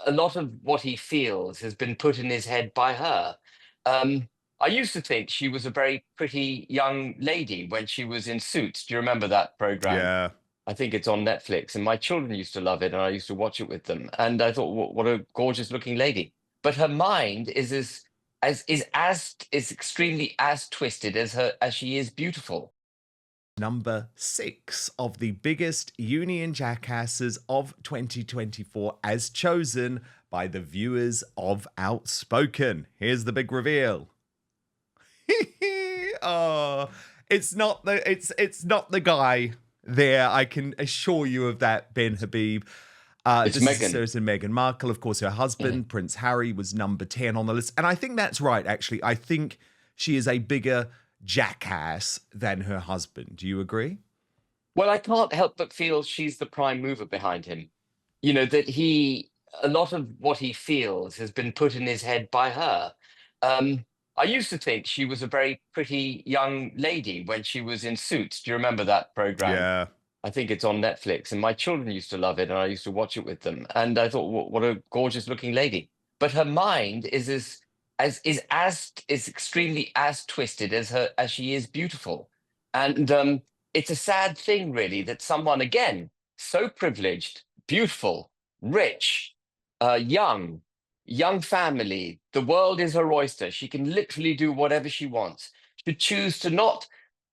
a lot of what he feels has been put in his head by her. Um, I used to think she was a very pretty young lady when she was in Suits. Do you remember that program? Yeah. I think it's on Netflix, and my children used to love it, and I used to watch it with them. And I thought, what a gorgeous looking lady! But her mind is as extremely as twisted as she is beautiful. Number 6 of the biggest Union Jackasses of 2024 as chosen by the viewers of Outspoken. Here's the big reveal. Oh, it's not the guy there. I can assure you of that, Ben Habib. It's This is Meghan. Citizen Meghan Markle. Of course, her Mhm. husband, Prince Harry, was number 10 on the list. And I think that's right, actually. I think she is a bigger jackass than her husband. Do you agree? Well, I can't help but feel she's the prime mover behind him. You know, that a lot of what he feels has been put in his head by her. I used to think she was a very pretty young lady when she was in Suits. Do you remember that program? Yeah. I think it's on Netflix, and my children used to love it, and I used to watch it with them. And I thought, what a gorgeous looking lady! But her mind is extremely as twisted as she is beautiful, and it's a sad thing, really, that someone again so privileged, beautiful, rich, young, young family. The world is her oyster. She can literally do whatever she wants. She choose to not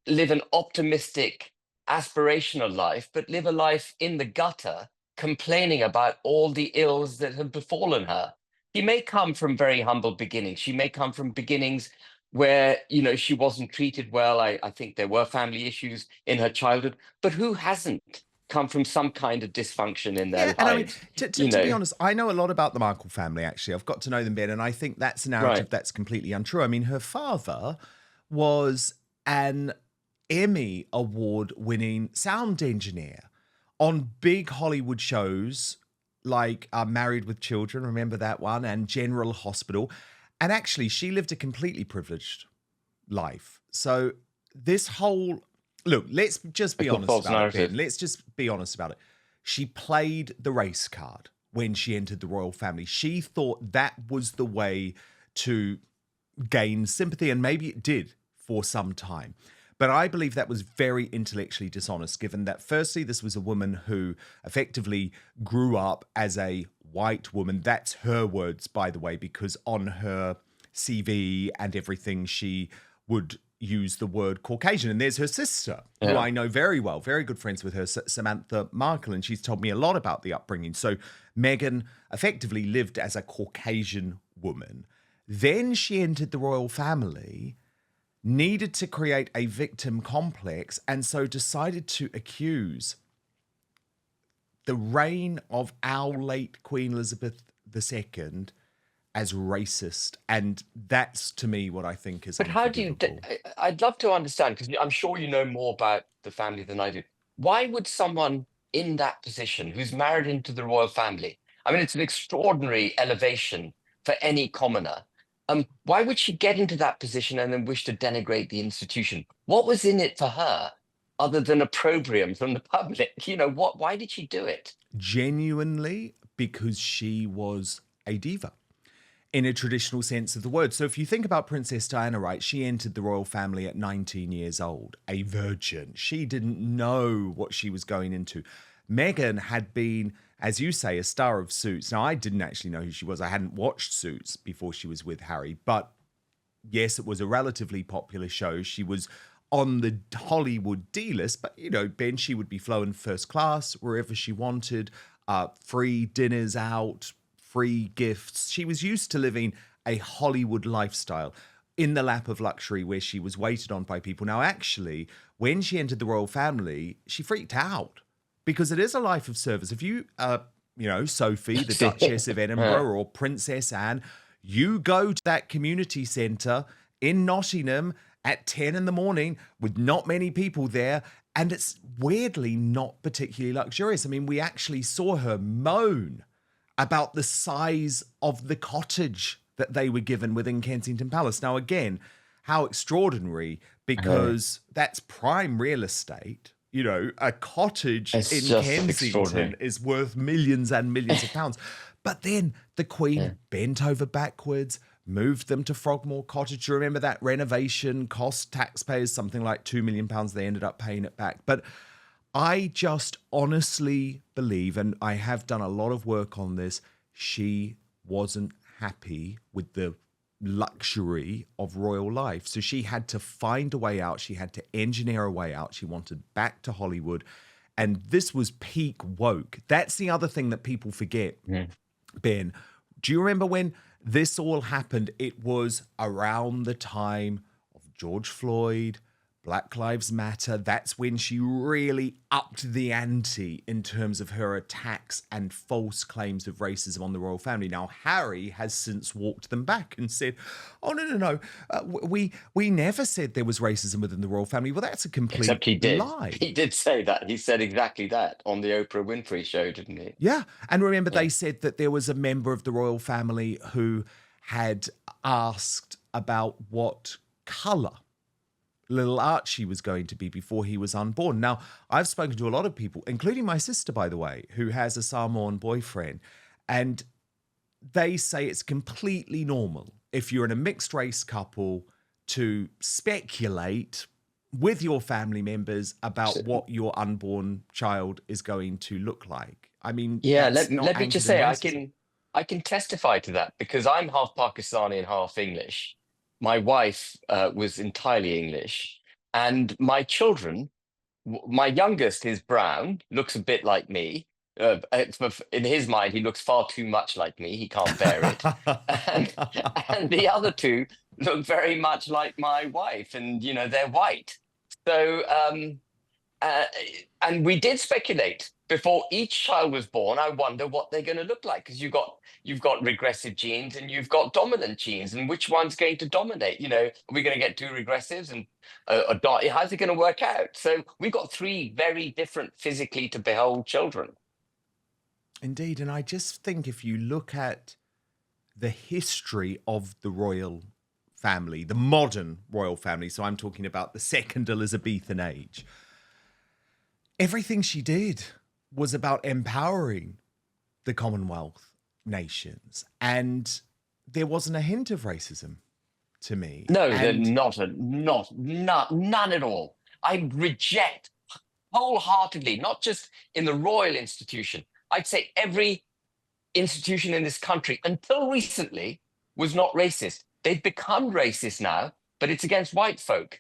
live an optimistic, aspirational life, but live a life in the gutter, complaining about all the ills that have befallen her. She may come from very humble beginnings. She may come from beginnings where, she wasn't treated well. I think there were family issues in her childhood, but who hasn't come from some kind of dysfunction in Yeah, their and I mean, lives? to be honest, I know a lot about the Markle family, actually. I've got to know them better, and I think that's a narrative Right. that's completely untrue. I mean, her father was an Emmy award-winning sound engineer on big Hollywood shows like Married with Children, remember that one, and General Hospital. And actually, she lived a completely privileged life. So this whole look, let's just be It's a honest false about it, Ben. narrative. Let's just be honest about it. She played the race card when she entered the royal family. She thought that was the way to gain sympathy, and maybe it did for some time. But I believe that was very intellectually dishonest, given that, firstly, this was a woman who effectively grew up as a white woman. That's her words, by the way, because on her CV and everything, she would use the word Caucasian. And there's her sister, who Yeah. I know very well, very good friends with her, Samantha Markle, and she's told me a lot about the upbringing. So Meghan effectively lived as a Caucasian woman. Then she entered the royal family, needed to create a victim complex, and so decided to accuse the reign of our late Queen Elizabeth II as racist. And that's, to me, what I think is But how do you? unforgivable. I'd love to understand, because I'm sure you know more about the family than I do. Why would someone in that position, who's married into the royal family, I mean, it's an extraordinary elevation for any commoner. Why would she get into that position and then wish to denigrate the institution? What was in it for her, other than opprobrium from the public? What? Why did she do it? Genuinely, because she was a diva in a traditional sense of the word. So if you think about Princess Diana, right, she entered the royal family at 19 years old, a virgin. She didn't know what she was going into. Meghan had been, as you say, a star of Suits. Now, I didn't actually know who she was. I hadn't watched Suits before she was with Harry, but yes, it was a relatively popular show. She was on the Hollywood D-list, but, Ben, she would be flown first class wherever she wanted, free dinners out, free gifts. She was used to living a Hollywood lifestyle in the lap of luxury where she was waited on by people. Now, actually, when she entered the royal family, she freaked out because it is a life of service. If you, Sophie, the Duchess of Yeah. Edinburgh, or Princess Anne, you go to that community centre in Nottingham at 10 in the morning with not many people there, and it's weirdly not particularly luxurious. I mean, we actually saw her moan about the size of the cottage that they were given within Kensington Palace. Now, again, how extraordinary, because that's prime real estate. A cottage It's in just Kensington extraordinary. is worth millions and millions of pounds. But then the Yeah. Queen bent over backwards, moved them to Frogmore Cottage. You remember that renovation cost taxpayers something like £2 million. They ended up paying it back. But I just honestly believe, and I have done a lot of work on this, she wasn't happy with the luxury of royal life. So she had to find a way out. She had to engineer a way out. She wanted back to Hollywood. And this was peak woke. That's the other thing that people forget, Mm. Ben. Do you remember when this all happened? It was around the time of George Floyd, Black Lives Matter. That's when she really upped the ante in terms of her attacks and false claims of racism on the royal family. Now, Harry has since walked them back and said, oh, no. We never said there was racism within the royal family. Well, that's a complete Except he did. lie. He did say that. He said exactly that on the Oprah Winfrey show, didn't he? Yeah. And remember, Yeah. they said that there was a member of the royal family who had asked about what colour little Archie was going to be before he was unborn. Now, I've spoken to a lot of people, including my sister, by the way, who has a Samoan boyfriend, and they say it's completely normal if you're in a mixed race couple to speculate with your family members about what your unborn child is going to look like. I mean, Yeah, that's not let me just anchored in say racism. I can testify to that because I'm half Pakistani and half English. My wife was entirely English, and my children, my youngest is brown, looks a bit like me. In his mind, he looks far too much like me. He can't bear it, and and the other two look very much like my wife, and they're white. So. Uh, and we did speculate before each child was born. I wonder what they're going to look like because you've got regressive genes and you've got dominant genes, and which one's going to dominate? Are we going to get two regressives and how's it going to work out? So we've got three very different physically to behold children. Indeed. And I just think if you look at the history of the royal family, the modern royal family, so I'm talking about the second Elizabethan age, everything she did was about empowering the Commonwealth nations. And there wasn't a hint of racism to me. No, they're And none at all. I reject wholeheartedly, not just in the royal institution. I'd say every institution in this country until recently was not racist. They've become racist now, but it's against white folk.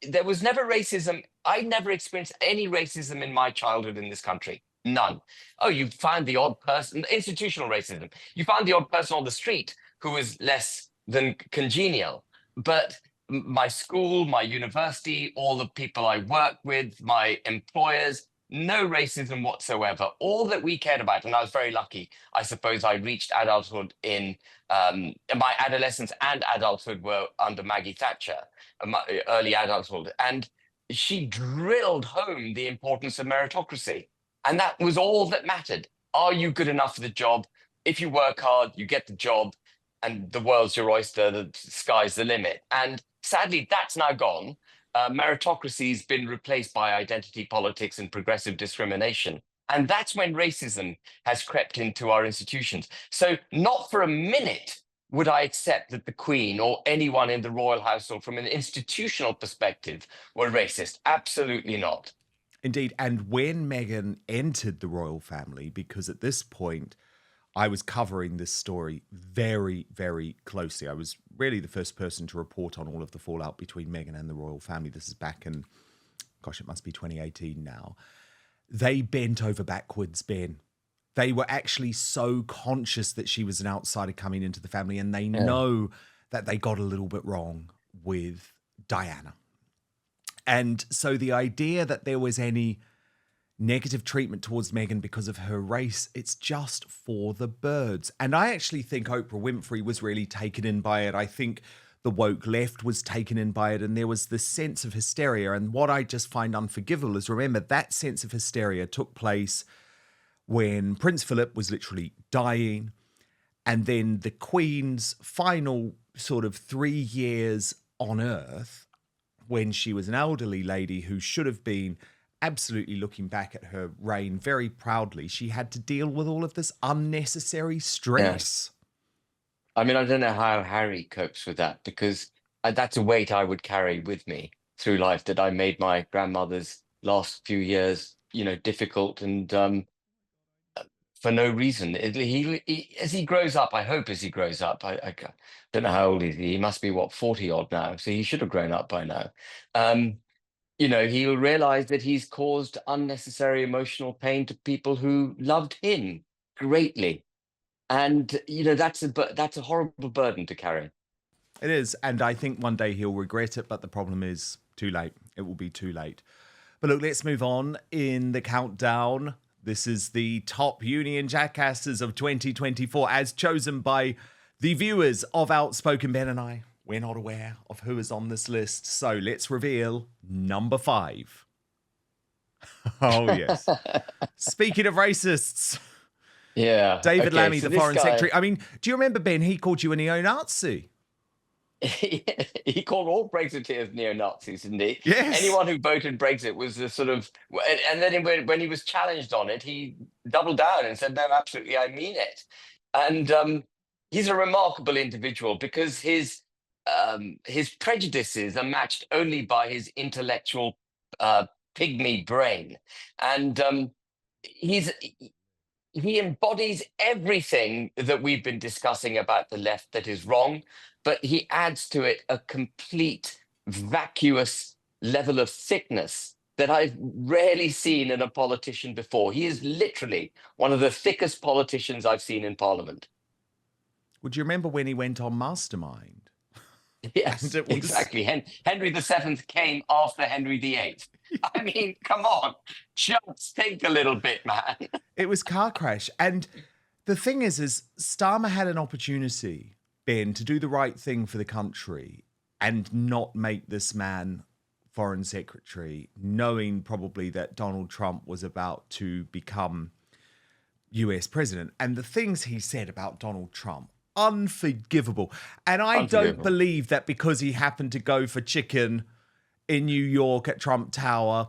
There was never racism. I never experienced any racism in my childhood in this country. None. Oh, you found the odd person, institutional racism. You found the odd person on the street who was less than congenial. But my school, my university, all the people I work with, my employers, no racism whatsoever. All that we cared about, and I was very lucky, I suppose I reached adulthood in my adolescence and adulthood were under Maggie Thatcher, my early adulthood. And she drilled home the importance of meritocracy. And that was all that mattered. Are you good enough for the job? If you work hard, you get the job, and the world's your oyster, the sky's the limit. And sadly, that's now gone. Meritocracy's been replaced by identity politics and progressive discrimination. And that's when racism has crept into our institutions. So not for a minute would I accept that the Queen or anyone in the royal household from an institutional perspective were racist. Absolutely not. indeed, and when Meghan entered the royal family, because at this point, I was covering this story very, very closely. I was really the first person to report on all of the fallout between Meghan and the royal family. This is back in, gosh, it must be 2018 now. They bent over backwards, Ben. They were actually so conscious that she was an outsider coming into the family, and they know that they got a little bit wrong with Diana. And so the idea that there was any negative treatment towards Meghan because of her race, it's just for the birds. And I actually think Oprah Winfrey was really taken in by it. I think the woke left was taken in by it, and there was this sense of hysteria. And what I just find unforgivable is, remember, that sense of hysteria took place when Prince Philip was literally dying, and then the Queen's final sort of 3 years on Earth, when she was an elderly lady who should have been absolutely looking back at her reign very proudly, she had to deal with all of this unnecessary Yeah. stress. I mean, I don't know how Harry copes with that because that's a weight I would carry with me through life, that I made my grandmother's last few years, difficult and for no reason. As he grows up, I hope as he grows up, don't know how old is he. He must be what, 40 odd now, so he should have grown up by now. Um, he'll realize that he's caused unnecessary emotional pain to people who loved him greatly, and that's a horrible burden to carry. It is, and I think one day he'll regret it, but the problem is too late. It will be too late. But look, let's move on in the countdown. This is the top Union Jackasses of 2024 as chosen by the viewers of Outspoken Ben and I. We're not aware of who is on this list, so let's reveal number 5. Oh, yes. Speaking of racists, Yeah. David Okay. Lammy, So the this Foreign guy, Secretary. I mean, do you remember, Ben, he called you a neo-Nazi? he called all Brexiteers neo-Nazis, didn't he? Yes. Anyone who voted Brexit was a sort of, and then when he was challenged on it, he doubled down and said, "No, absolutely, I mean it." And he's a remarkable individual because his prejudices are matched only by his intellectual uh, pygmy brain, and he's he embodies everything that we've been discussing about the left that is wrong, but he adds to it a complete vacuous level of thickness that I've rarely seen in a politician before. He is literally one of the thickest politicians I've seen in Parliament. Would you remember when he went on Mastermind? And Yes, it was exactly. Henry VII came after Henry VIII. I mean, come on, just think a little bit, man. it was car crash. And the thing is Starmer had an opportunity, Ben, to do the right thing for the country and not make this man foreign secretary, knowing probably that Donald Trump was about to become US president. And the things he said about Donald Trump, unforgivable. And I don't Unforgivable. believe that because he happened to go for chicken in New York at Trump Tower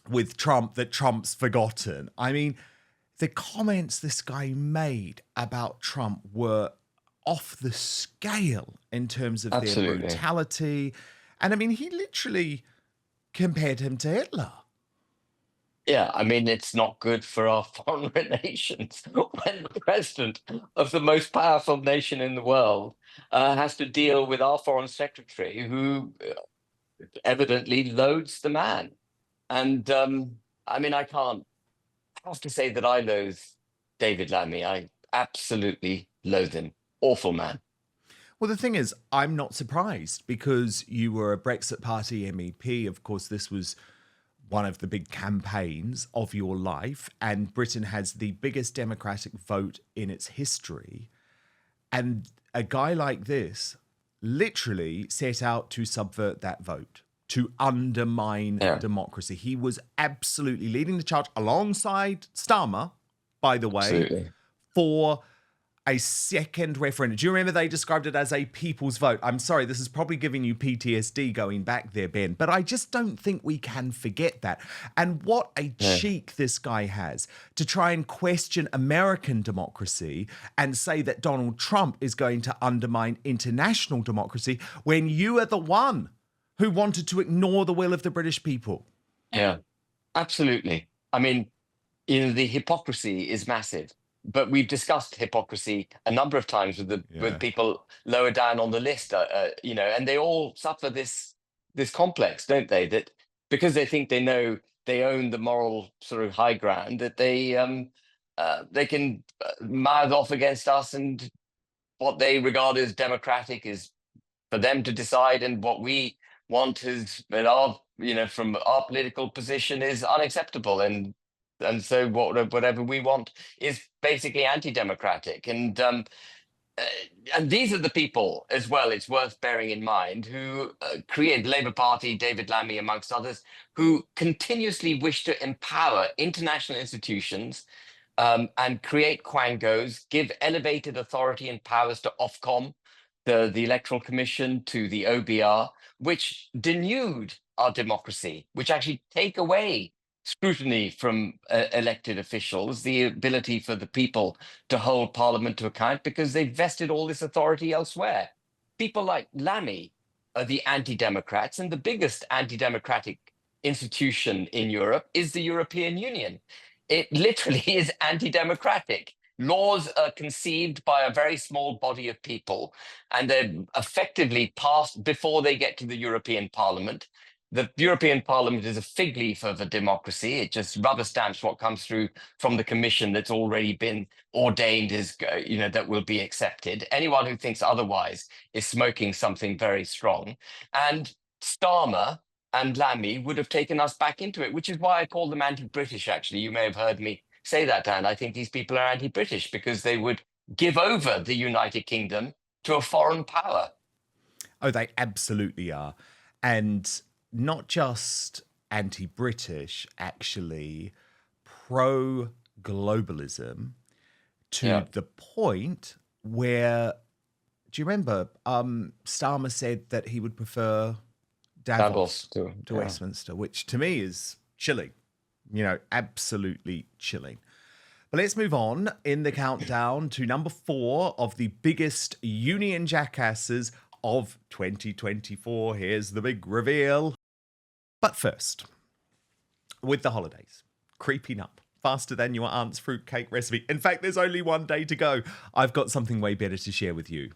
with Trump, that Trump's forgotten. I mean, the comments this guy made about Trump were off the scale in terms of their Absolutely. brutality. And I mean, he literally compared him to Hitler. Yeah, I mean, it's not good for our foreign relations when the president of the most powerful nation in the world has to deal with our foreign secretary, who evidently loads the man. And I mean, I have to say that I loathe David Lammy. I absolutely loathe him. Awful man. Well, the thing is, I'm not surprised because you were a Brexit Party MEP. Of course, this was one of the big campaigns of your life, and Britain has the biggest democratic vote in its history. And a guy like this literally set out to subvert that vote, to undermine Yeah, democracy. He was absolutely leading the charge alongside Starmer, by the way, absolutely. for a second referendum. Do you remember they described it as a people's vote? I'm sorry, this is probably giving you PTSD going back there, Ben, but I just don't think we can forget that. And what a Yeah. cheek this guy has to try and question American democracy and say that Donald Trump is going to undermine international democracy when you are the one who wanted to ignore the will of the British people. Yeah, absolutely. I mean, the hypocrisy is massive, but we've discussed hypocrisy a number of times with Yeah. people lower down on the list. And they all suffer this complex, don't they? That because they think they know they own the moral sort of high ground, that they can mouth off against us, and what they regard as democratic is for them to decide, and what we want is that our from our political position is unacceptable, and so whatever we want is basically anti-democratic, uh, and these are the people as well, it's worth bearing in mind, who create the Labour Party, David Lammy amongst others, who continuously wish to empower international institutions, and create quangos, give elevated authority and powers to Ofcom, the Electoral Commission, to the OBR, which denude our democracy, which actually take away scrutiny from elected officials, the ability for the people to hold Parliament to account because they've vested all this authority elsewhere. People like Lammy are the anti-democrats, and the biggest anti-democratic institution in Europe is the European Union. It literally is anti-democratic. Laws are conceived by a very small body of people, and they're effectively passed before they get to the European Parliament. The European Parliament is a fig leaf of a democracy. It just rubber stamps what comes through from the Commission that's already been ordained as, that will be accepted. Anyone who thinks otherwise is smoking something very strong. And Starmer and Lammy would have taken us back into it, which is why I call them anti-British, actually. You may have heard me say that, Dan. I think these people are anti-British because they would give over the United Kingdom to a foreign power. Oh, they absolutely are. And not just anti-British, actually pro-globalism to the point where, do you remember Starmer said that he would prefer Davos to Westminster, which to me is chilling, absolutely chilling. But let's move on in the countdown to number 4 of the biggest Union Jackasses of 2024. Here's the big reveal. But first, with the holidays creeping up faster than your aunt's fruitcake recipe. In fact, there's only one day to go. I've got something way better to share with you.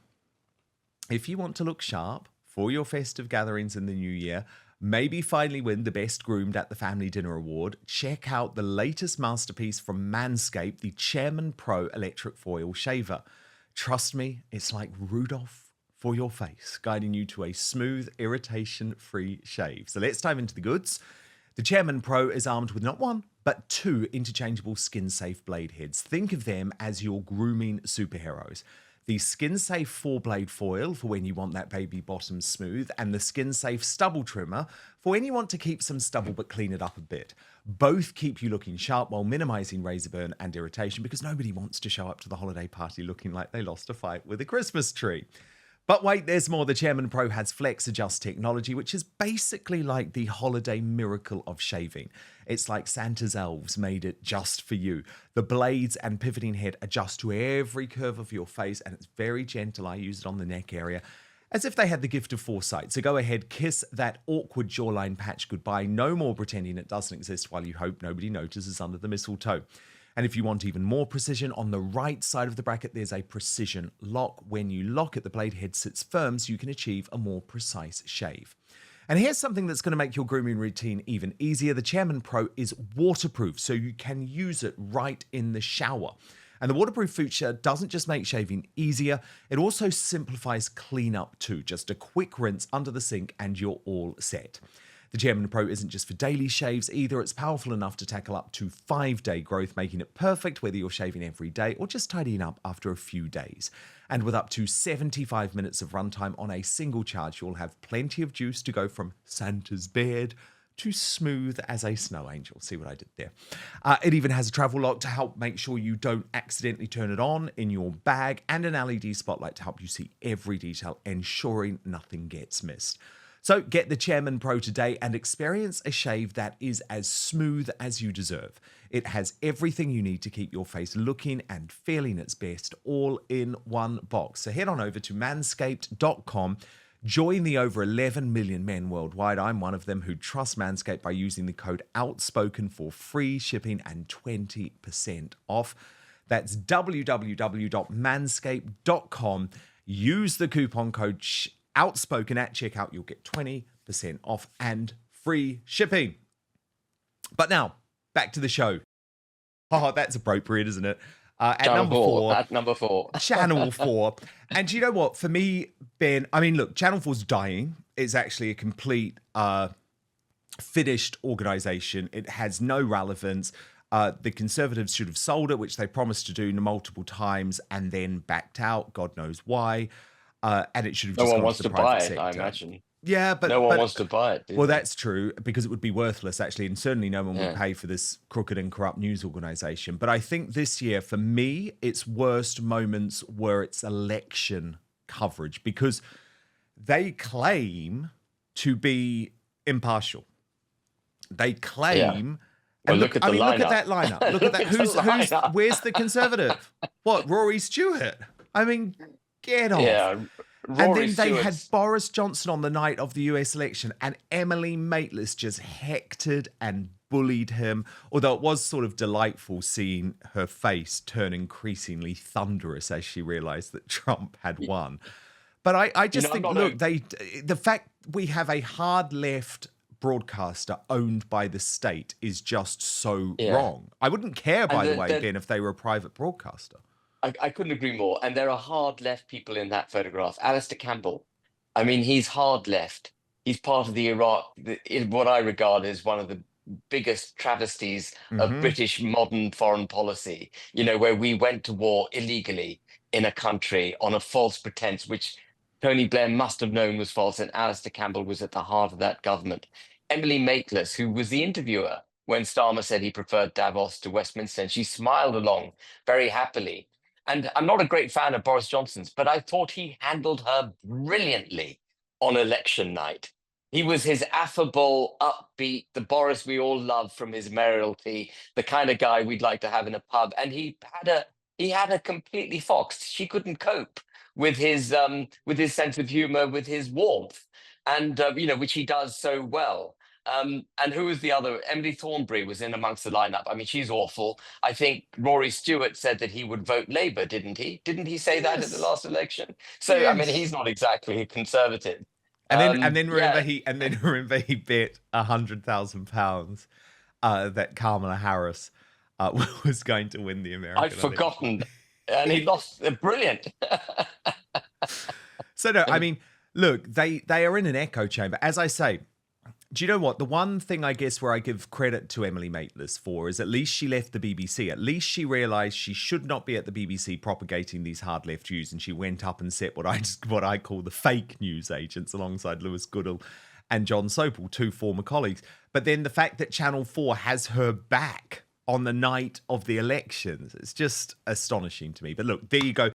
If you want to look sharp for your festive gatherings in the new year, maybe finally win the Best Groomed at the Family Dinner Award, check out the latest masterpiece from Manscaped, the Chairman Pro Electric Foil Shaver. Trust me, it's like Rudolph for your face, guiding you to a smooth, irritation-free shave. So let's dive into the goods. The Chairman Pro is armed with not one, but 2 interchangeable skin-safe blade heads. Think of them as your grooming superheroes. The skin-safe 4-blade foil for when you want that baby bottom smooth, and the skin-safe stubble trimmer for when you want to keep some stubble but clean it up a bit. Both keep you looking sharp while minimizing razor burn and irritation, because nobody wants to show up to the holiday party looking like they lost a fight with a Christmas tree. But wait, there's more. The Chairman Pro has Flex Adjust technology, which is basically like the holiday miracle of shaving. It's like Santa's elves made it just for you. The blades and pivoting head adjust to every curve of your face, and it's very gentle. I use it on the neck area, as if they had the gift of foresight. So go ahead, kiss that awkward jawline patch goodbye. No more pretending it doesn't exist while you hope nobody notices under the mistletoe. And if you want even more precision, on the right side of the bracket, there's a precision lock. When you lock it, the blade head sits firm so you can achieve a more precise shave. And here's something that's going to make your grooming routine even easier. The Chairman Pro is waterproof, so you can use it right in the shower. And the waterproof feature doesn't just make shaving easier, it also simplifies cleanup too. Just a quick rinse under the sink and you're all set. The Chairman Pro isn't just for daily shaves either. It's powerful enough to tackle up to 5-day growth, making it perfect whether you're shaving every day or just tidying up after a few days. And with up to 75 minutes of runtime on a single charge, you'll have plenty of juice to go from Santa's beard to smooth as a snow angel. See what I did there? It even has a travel lock to help make sure you don't accidentally turn it on in your bag, and an LED spotlight to help you see every detail, ensuring nothing gets missed. So get the Chairman Pro today and experience a shave that is as smooth as you deserve. It has everything you need to keep your face looking and feeling its best, all in one box. So head on over to manscaped.com. Join the over 11 million men worldwide. I'm one of them who trust Manscaped by using the code OUTSPOKEN for free shipping and 20% off. That's www.manscaped.com. Use the coupon code Outspoken at checkout. You'll get 20% off and free shipping. But now, back to the show. Oh, that's appropriate, isn't it? At number four. Channel 4. And you know what? For me, Ben, I mean, look, Channel 4's dying. It's actually a complete finished organization. It has no relevance. The Conservatives should have sold it, which they promised to do multiple times and then backed out. God knows why. And it should have just no one gone wants to the to buy private it, sector. I imagine. Yeah, but no one wants to buy it. Well, that's true, because it would be worthless, actually, and certainly no one would pay for this crooked and corrupt news organization. But I think this year, for me, its worst moments were its election coverage, because they claim to be impartial. They claim Well, And look at I the mean, lineup. look at that lineup. Look at that. At the lineup. Where's the Conservative? What, Rory Stewart? I mean, get off. Yeah, And Rory then they had Stewart's. Boris Johnson on the night of the US election, and Emily Maitlis just hectored and bullied him. Although it was sort of delightful seeing her face turn increasingly thunderous as she realized that Trump had won. But I just think, look, the fact we have a hard left broadcaster owned by the state is just so wrong. I wouldn't care, by the way, Ben, if they were a private broadcaster. I couldn't agree more. And there are hard left people in that photograph. Alistair Campbell. I mean, he's hard left. He's part of the Iraq, in what I regard as one of the biggest travesties of British modern foreign policy, where we went to war illegally in a country on a false pretense, which Tony Blair must have known was false. And Alistair Campbell was at the heart of that government. Emily Maitlis, who was the interviewer when Starmer said he preferred Davos to Westminster, and she smiled along very happily. And I'm not a great fan of Boris Johnson's, but I thought he handled her brilliantly on election night. He was his affable, upbeat, the Boris we all love from his mayoralty, the kind of guy we'd like to have in a pub. And he had a completely foxed. She couldn't cope with his sense of humor, with his warmth, and which he does so well. And who was the other? Emily Thornberry was in amongst the lineup. I mean, she's awful. I think Rory Stewart said that he would vote Labour, didn't he? Didn't he say that at the last election? So I mean, he's not exactly a conservative. And then remember he bet £100,000 that Kamala Harris was going to win the American I'd forgotten, and he lost. Brilliant. So no, I mean, look, they are in an echo chamber, as I say. Do you know what? The one thing I guess where I give credit to Emily Maitlis for is at least she left the BBC. At least she realised she should not be at the BBC propagating these hard left views, and she went up and set what I call the fake news agents alongside Lewis Goodall and John Sopel, two former colleagues. But then the fact that Channel 4 has her back on the night of the elections, it's just astonishing to me. But look, there you go.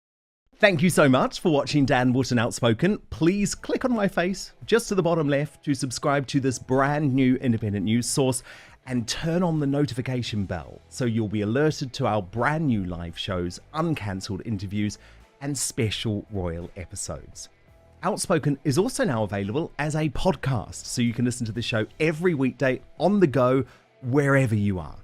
Thank you so much for watching Dan Wootton Outspoken. Please click on my face just to the bottom left to subscribe to this brand new independent news source and turn on the notification bell so you'll be alerted to our brand new live shows, uncancelled interviews, and special royal episodes. Outspoken is also now available as a podcast, so you can listen to the show every weekday on the go, wherever you are.